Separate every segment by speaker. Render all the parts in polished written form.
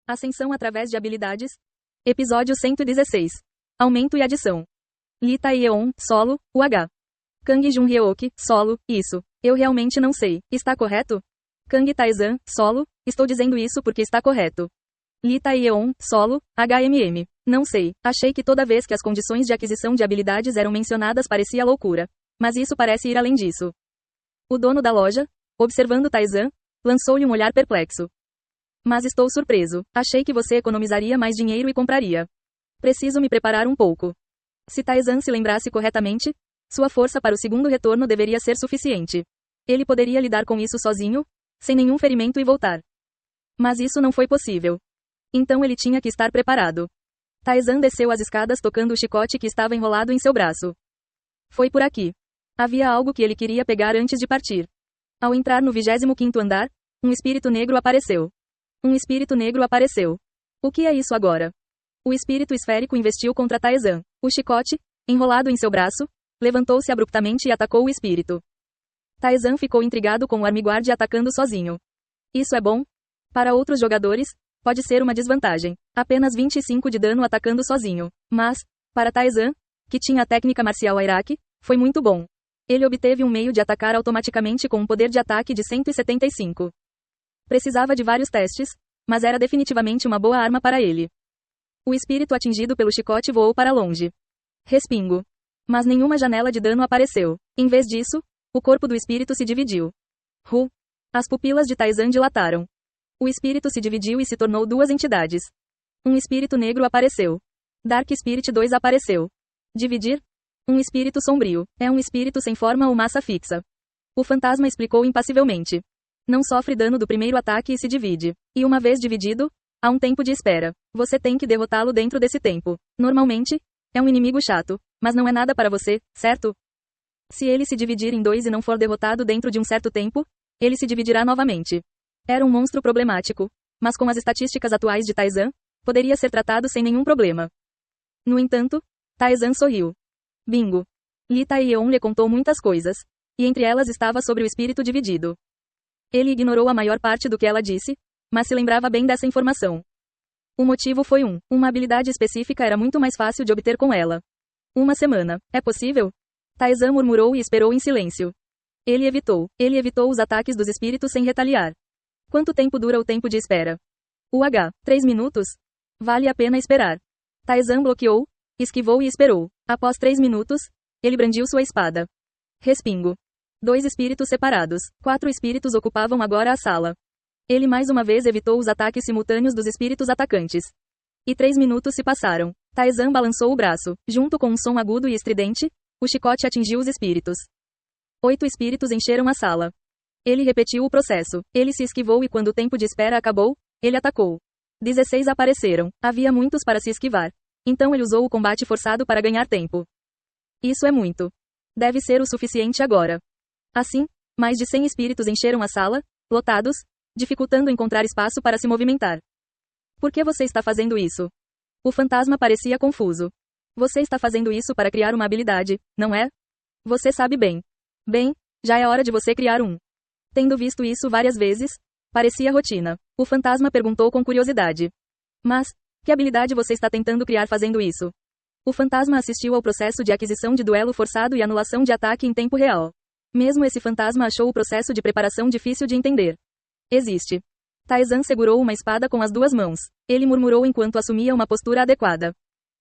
Speaker 1: Ascensão através de habilidades. Episódio 116. Aumento e adição. Lee Tae-yeon, solo, UH. Kang Jun-hyeok, solo, isso. Eu realmente não sei. Está correto? Kang Tae-san, solo, estou dizendo isso porque está correto. Lee Tae-yeon, solo, HMM. Não sei. Achei que toda vez que as condições de aquisição de habilidades eram mencionadas parecia loucura. Mas isso parece ir além disso. O dono da loja, observando Tae-san, lançou-lhe um olhar perplexo. Mas estou surpreso. Achei que você economizaria mais dinheiro e compraria. Preciso me preparar um pouco. Se Tae-san se lembrasse corretamente, sua força para o segundo retorno deveria ser suficiente. Ele poderia lidar com isso sozinho, sem nenhum ferimento e voltar. Mas isso não foi possível. Então ele tinha que estar preparado. Tae-san desceu as escadas tocando o chicote que estava enrolado em seu braço. Foi por aqui. Havia algo que ele queria pegar antes de partir. Ao entrar no 25º andar, um espírito negro apareceu. Um espírito negro apareceu. O que é isso agora? O espírito esférico investiu contra Tae-san. O chicote, enrolado em seu braço, levantou-se abruptamente e atacou o espírito. Tae-san ficou intrigado com o Armiguard atacando sozinho. Isso é bom? Para outros jogadores, pode ser uma desvantagem. Apenas 25 de dano atacando sozinho. Mas, para Tae-san, que tinha a técnica marcial Airaki, foi muito bom. Ele obteve um meio de atacar automaticamente com um poder de ataque de 175. Precisava de vários testes, mas era definitivamente uma boa arma para ele. O espírito atingido pelo chicote voou para longe. Respingo. Mas nenhuma janela de dano apareceu. Em vez disso, o corpo do espírito se dividiu. As pupilas de Tae-san dilataram. O espírito se dividiu e se tornou duas entidades. Um espírito negro apareceu. Dark Spirit 2 apareceu. Dividir? Um espírito sombrio. É um espírito sem forma ou massa fixa. O fantasma explicou impassivelmente. Não sofre dano do primeiro ataque e se divide. E uma vez dividido, há um tempo de espera. Você tem que derrotá-lo dentro desse tempo. Normalmente, é um inimigo chato, mas não é nada para você, certo? Se ele se dividir em dois e não for derrotado dentro de um certo tempo, ele se dividirá novamente. Era um monstro problemático, mas com as estatísticas atuais de Tae-san, poderia ser tratado sem nenhum problema. No entanto, Tae-san sorriu. Bingo. Lee Tae-yeon lhe contou muitas coisas, e entre elas estava sobre o espírito dividido. Ele ignorou a maior parte do que ela disse, mas se lembrava bem dessa informação. O motivo foi uma habilidade específica era muito mais fácil de obter com ela. Uma semana. É possível? Tae-san murmurou e esperou em silêncio. Ele evitou os ataques dos espíritos sem retaliar. Quanto tempo dura o tempo de espera? 3 minutos? Vale a pena esperar. Tae-san bloqueou, esquivou e esperou. Após 3 minutos, ele brandiu sua espada. Respingo. 2 espíritos separados. 4 espíritos ocupavam agora a sala. Ele mais uma vez evitou os ataques simultâneos dos espíritos atacantes. E 3 minutos se passaram. Tae-san balançou o braço. Junto com um som agudo e estridente, o chicote atingiu os espíritos. 8 espíritos encheram a sala. Ele repetiu o processo. Ele se esquivou e quando o tempo de espera acabou, ele atacou. 16 apareceram. Havia muitos para se esquivar. Então ele usou o combate forçado para ganhar tempo. Isso é muito. Deve ser o suficiente agora. Assim, mais de 100 espíritos encheram a sala, lotados, dificultando encontrar espaço para se movimentar. Por que você está fazendo isso? O fantasma parecia confuso. Você está fazendo isso para criar uma habilidade, não é? Você sabe bem. Bem, já é hora de você criar um. Tendo visto isso várias vezes, parecia rotina. O fantasma perguntou com curiosidade. Mas, que habilidade você está tentando criar fazendo isso? O fantasma assistiu ao processo de aquisição de duelo forçado e anulação de ataque em tempo real. Mesmo esse fantasma achou o processo de preparação difícil de entender. Existe. Tae-san segurou uma espada com as 2 mãos. Ele murmurou enquanto assumia uma postura adequada.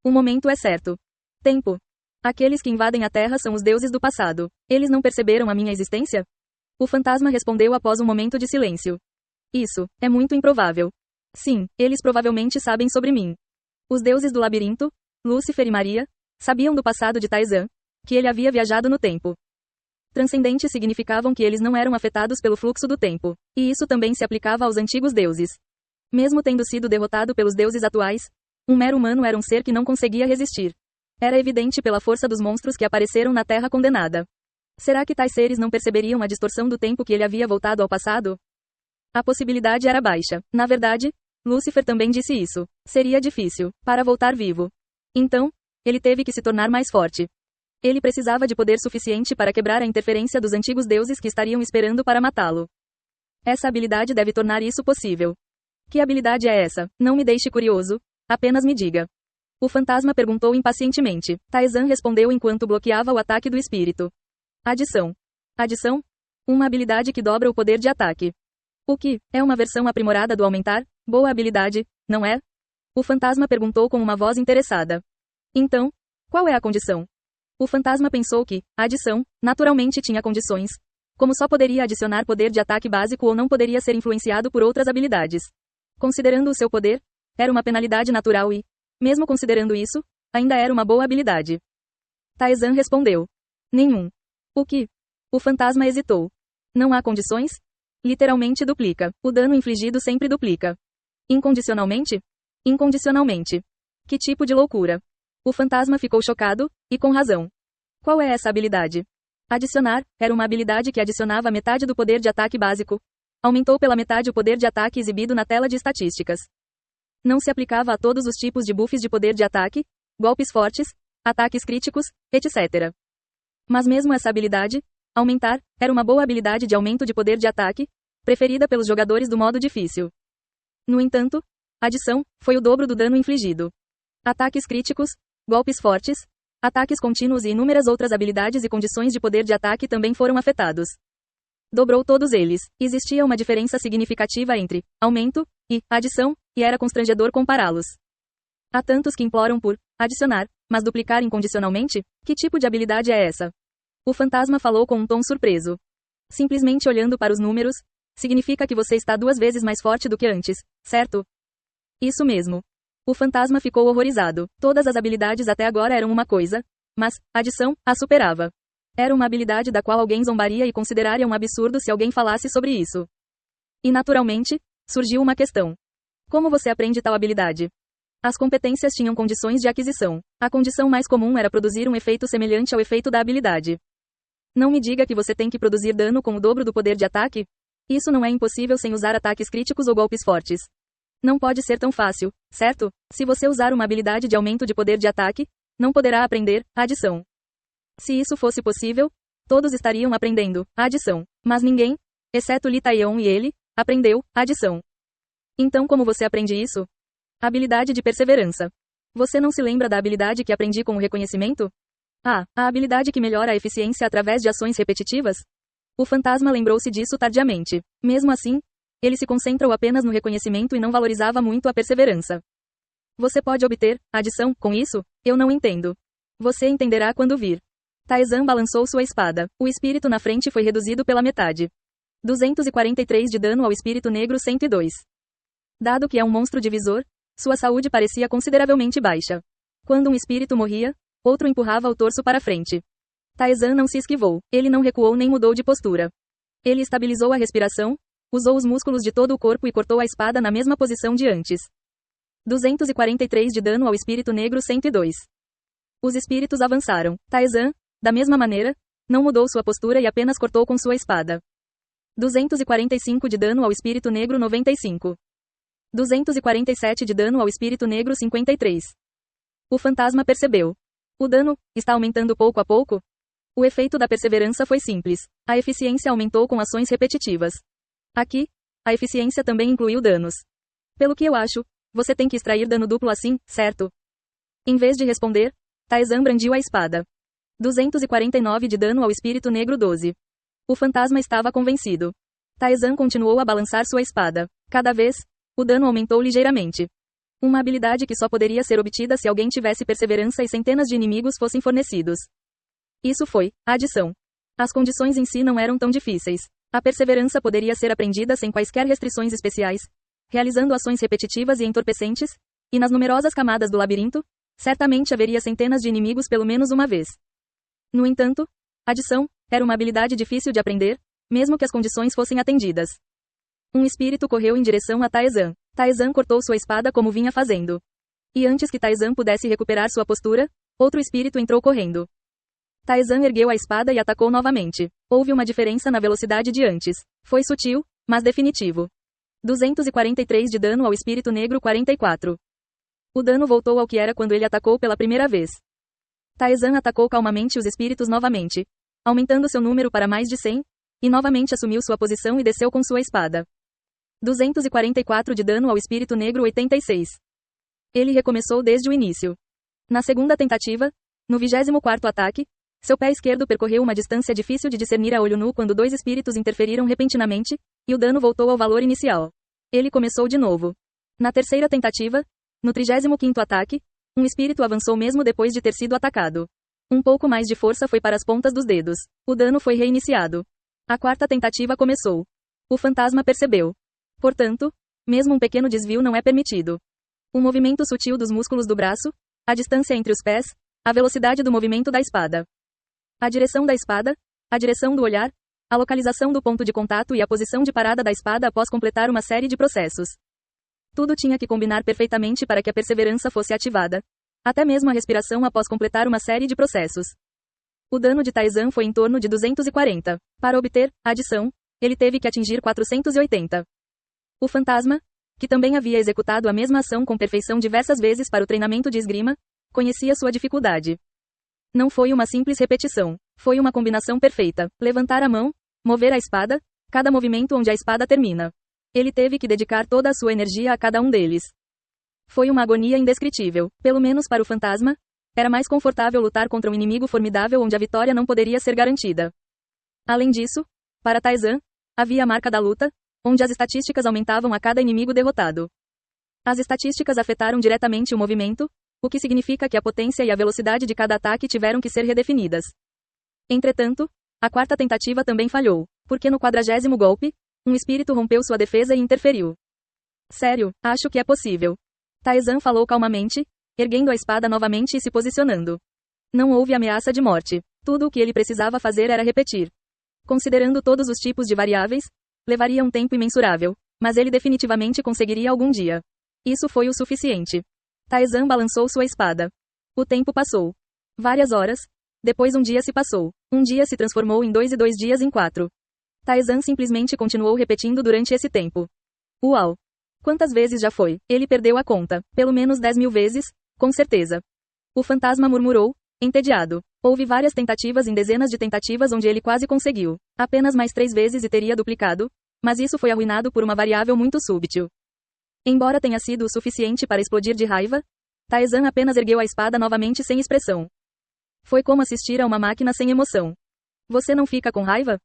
Speaker 1: O momento é certo. Tempo. Aqueles que invadem a Terra são os deuses do passado. Eles não perceberam a minha existência? O fantasma respondeu após um momento de silêncio. Isso, é muito improvável. Sim, eles provavelmente sabem sobre mim. Os deuses do labirinto, Lúcifer e Maria, sabiam do passado de Tae-san, que ele havia viajado no tempo. Transcendentes significavam que eles não eram afetados pelo fluxo do tempo, e isso também se aplicava aos antigos deuses. Mesmo tendo sido derrotado pelos deuses atuais, um mero humano era um ser que não conseguia resistir. Era evidente pela força dos monstros que apareceram na Terra condenada. Será que tais seres não perceberiam a distorção do tempo que ele havia voltado ao passado? A possibilidade era baixa. Na verdade, Lúcifer também disse isso. Seria difícil, para voltar vivo. Então, ele teve que se tornar mais forte. Ele precisava de poder suficiente para quebrar a interferência dos antigos deuses que estariam esperando para matá-lo. Essa habilidade deve tornar isso possível. Que habilidade é essa? Não me deixe curioso. Apenas me diga. O fantasma perguntou impacientemente. Taizan respondeu enquanto bloqueava o ataque do espírito. Adição. Adição? Uma habilidade que dobra o poder de ataque. O que? É uma versão aprimorada do aumentar? Boa habilidade, não é? O fantasma perguntou com uma voz interessada. Então, qual é a condição? O fantasma pensou que a adição, naturalmente tinha condições. Como só poderia adicionar poder de ataque básico ou não poderia ser influenciado por outras habilidades. Considerando o seu poder, era uma penalidade natural e, mesmo considerando isso, ainda era uma boa habilidade. Taizan respondeu. Nenhum. O que? O fantasma hesitou. Não há condições? Literalmente duplica. O dano infligido sempre duplica. Incondicionalmente? Incondicionalmente. Que tipo de loucura? O fantasma ficou chocado, e com razão. Qual é essa habilidade? Adicionar, era uma habilidade que adicionava metade do poder de ataque básico. Aumentou pela metade o poder de ataque exibido na tela de estatísticas. Não se aplicava a todos os tipos de buffs de poder de ataque, golpes fortes, ataques críticos, etc. Mas mesmo essa habilidade, aumentar, era uma boa habilidade de aumento de poder de ataque, preferida pelos jogadores do modo difícil. No entanto, adição, foi o dobro do dano infligido. Ataques críticos, golpes fortes, ataques contínuos e inúmeras outras habilidades e condições de poder de ataque também foram afetados. Dobrou todos eles. Existia uma diferença significativa entre aumento e adição, e era constrangedor compará-los. Há tantos que imploram por adicionar, mas duplicar incondicionalmente? Que tipo de habilidade é essa? O fantasma falou com um tom surpreso. Simplesmente olhando para os números, significa que você está 2 vezes mais forte do que antes, certo? Isso mesmo. O fantasma ficou horrorizado. Todas as habilidades até agora eram uma coisa, mas adição a superava. Era uma habilidade da qual alguém zombaria e consideraria um absurdo se alguém falasse sobre isso. E naturalmente, surgiu uma questão. Como você aprende tal habilidade? As competências tinham condições de aquisição. A condição mais comum era produzir um efeito semelhante ao efeito da habilidade. Não me diga que você tem que produzir dano com o dobro do poder de ataque? Isso não é impossível sem usar ataques críticos ou golpes fortes. Não pode ser tão fácil, certo? Se você usar uma habilidade de aumento de poder de ataque, não poderá aprender a adição. Se isso fosse possível, todos estariam aprendendo a adição. Mas ninguém, exceto Li Taion e ele, aprendeu a adição. Então como você aprende isso? Habilidade de perseverança. Você não se lembra da habilidade que aprendi com o reconhecimento? Ah, a habilidade que melhora a eficiência através de ações repetitivas? O fantasma lembrou-se disso tardiamente. Mesmo assim, ele se concentrou apenas no reconhecimento e não valorizava muito a perseverança. Você pode obter adição com isso? Eu não entendo. Você entenderá quando vir. Taizan balançou sua espada. O espírito na frente foi reduzido pela metade. 243 de dano ao espírito negro 102. Dado que é um monstro divisor, sua saúde parecia consideravelmente baixa. Quando um espírito morria, outro empurrava o torso para frente. Taizan não se esquivou. Ele não recuou nem mudou de postura. Ele estabilizou a respiração, usou os músculos de todo o corpo e cortou a espada na mesma posição de antes. 243 de dano ao espírito negro 102. Os espíritos avançaram. Taizan, da mesma maneira, não mudou sua postura e apenas cortou com sua espada. 245 de dano ao espírito negro 95. 247 de dano ao espírito negro 53. O fantasma percebeu. O dano está aumentando pouco a pouco? O efeito da perseverança foi simples. A eficiência aumentou com ações repetitivas. Aqui, a eficiência também incluiu danos. Pelo que eu acho, você tem que extrair dano duplo assim, certo? Em vez de responder, Taizan brandiu a espada. 249 de dano ao espírito negro 12. O fantasma estava convencido. Taizan continuou a balançar sua espada. Cada vez, o dano aumentou ligeiramente. Uma habilidade que só poderia ser obtida se alguém tivesse perseverança e centenas de inimigos fossem fornecidos. Isso foi a adição. As condições em si não eram tão difíceis. A perseverança poderia ser aprendida sem quaisquer restrições especiais, realizando ações repetitivas e entorpecentes, e nas numerosas camadas do labirinto, certamente haveria centenas de inimigos pelo menos uma vez. No entanto, adição era uma habilidade difícil de aprender, mesmo que as condições fossem atendidas. Um espírito correu em direção a Taizan. Taizan cortou sua espada como vinha fazendo. E antes que Taizan pudesse recuperar sua postura, outro espírito entrou correndo. Taizan ergueu a espada e atacou novamente. Houve uma diferença na velocidade de antes. Foi sutil, mas definitivo. 243 de dano ao espírito negro 44. O dano voltou ao que era quando ele atacou pela primeira vez. Taizan atacou calmamente os espíritos novamente, aumentando seu número para mais de 100, e novamente assumiu sua posição e desceu com sua espada. 244 de dano ao espírito negro 86. Ele recomeçou desde o início. Na segunda tentativa, no 24º ataque, seu pé esquerdo percorreu uma distância difícil de discernir a olho nu quando dois espíritos interferiram repentinamente, e o dano voltou ao valor inicial. Ele começou de novo. Na terceira tentativa, no 35º ataque, um espírito avançou mesmo depois de ter sido atacado. Um pouco mais de força foi para as pontas dos dedos. O dano foi reiniciado. A quarta tentativa começou. O fantasma percebeu. Portanto, mesmo um pequeno desvio não é permitido. O movimento sutil dos músculos do braço, a distância entre os pés, a velocidade do movimento da espada. A direção da espada, a direção do olhar, a localização do ponto de contato e a posição de parada da espada após completar uma série de processos. Tudo tinha que combinar perfeitamente para que a perseverança fosse ativada. Até mesmo a respiração após completar uma série de processos. O dano de Taizan foi em torno de 240. Para obter a adição, ele teve que atingir 480. O fantasma, que também havia executado a mesma ação com perfeição diversas vezes para o treinamento de esgrima, conhecia sua dificuldade. Não foi uma simples repetição. Foi uma combinação perfeita. Levantar a mão, mover a espada, cada movimento onde a espada termina. Ele teve que dedicar toda a sua energia a cada um deles. Foi uma agonia indescritível, pelo menos para o fantasma. Era mais confortável lutar contra um inimigo formidável onde a vitória não poderia ser garantida. Além disso, para Taizan, havia a marca da luta, onde as estatísticas aumentavam a cada inimigo derrotado. As estatísticas afetaram diretamente o movimento, o que significa que a potência e a velocidade de cada ataque tiveram que ser redefinidas. Entretanto, a quarta tentativa também falhou, porque no 40º golpe, um espírito rompeu sua defesa e interferiu. Sério, acho que é possível. Taizan falou calmamente, erguendo a espada novamente e se posicionando. Não houve ameaça de morte. Tudo o que ele precisava fazer era repetir. Considerando todos os tipos de variáveis, levaria um tempo imensurável, mas ele definitivamente conseguiria algum dia. Isso foi o suficiente. Taizan balançou sua espada. O tempo passou. Várias horas. Depois um dia se passou. Um dia se transformou em 2 e 2 dias em 4. Taizan simplesmente continuou repetindo durante esse tempo. Uau! Quantas vezes já foi? Ele perdeu a conta. Pelo menos 10.000 vezes, com certeza. O fantasma murmurou, entediado. Houve várias tentativas em dezenas de tentativas onde ele quase conseguiu. Apenas mais 3 vezes e teria duplicado, mas isso foi arruinado por uma variável muito súbtil. Embora tenha sido o suficiente para explodir de raiva, Taizan apenas ergueu a espada novamente sem expressão. Foi como assistir a uma máquina sem emoção. Você não fica com raiva?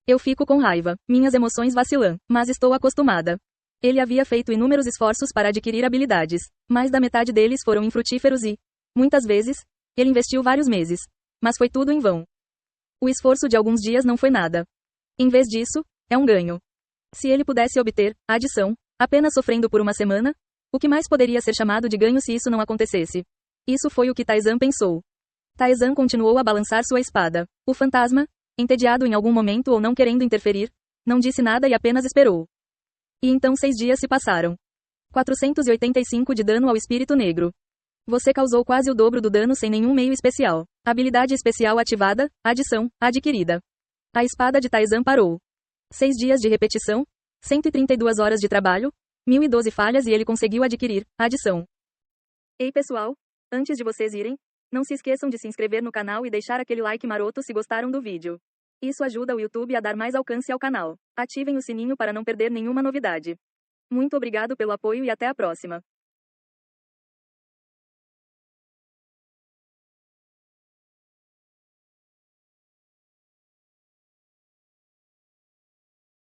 Speaker 1: Eu fico com raiva. Minhas emoções vacilam, mas estou acostumada. Ele havia feito inúmeros esforços para adquirir habilidades. Mais da metade deles foram infrutíferos e, muitas vezes, ele investiu vários meses. Mas foi tudo em vão. O esforço de alguns dias não foi nada. Em vez disso, é um ganho. Se ele pudesse obter a adição, apenas sofrendo por uma semana, o que mais poderia ser chamado de ganho se isso não acontecesse? Isso foi o que Taizan pensou. Taizan continuou a balançar sua espada. O fantasma, entediado em algum momento ou não querendo interferir, não disse nada e apenas esperou. E então 6 dias se passaram. 485 de dano ao espírito negro. Você causou quase o dobro do dano sem nenhum meio especial. Habilidade especial ativada, adição, adquirida. A espada de Taizan parou. 6 dias de repetição, 132 horas de trabalho, 1012 falhas e ele conseguiu adquirir a adição. Ei pessoal, antes de vocês irem, não se esqueçam de se inscrever no canal e deixar aquele like maroto se gostaram do vídeo. Isso ajuda o YouTube a dar mais alcance ao canal. Ativem o sininho para não perder nenhuma novidade. Muito obrigado pelo apoio e até a próxima.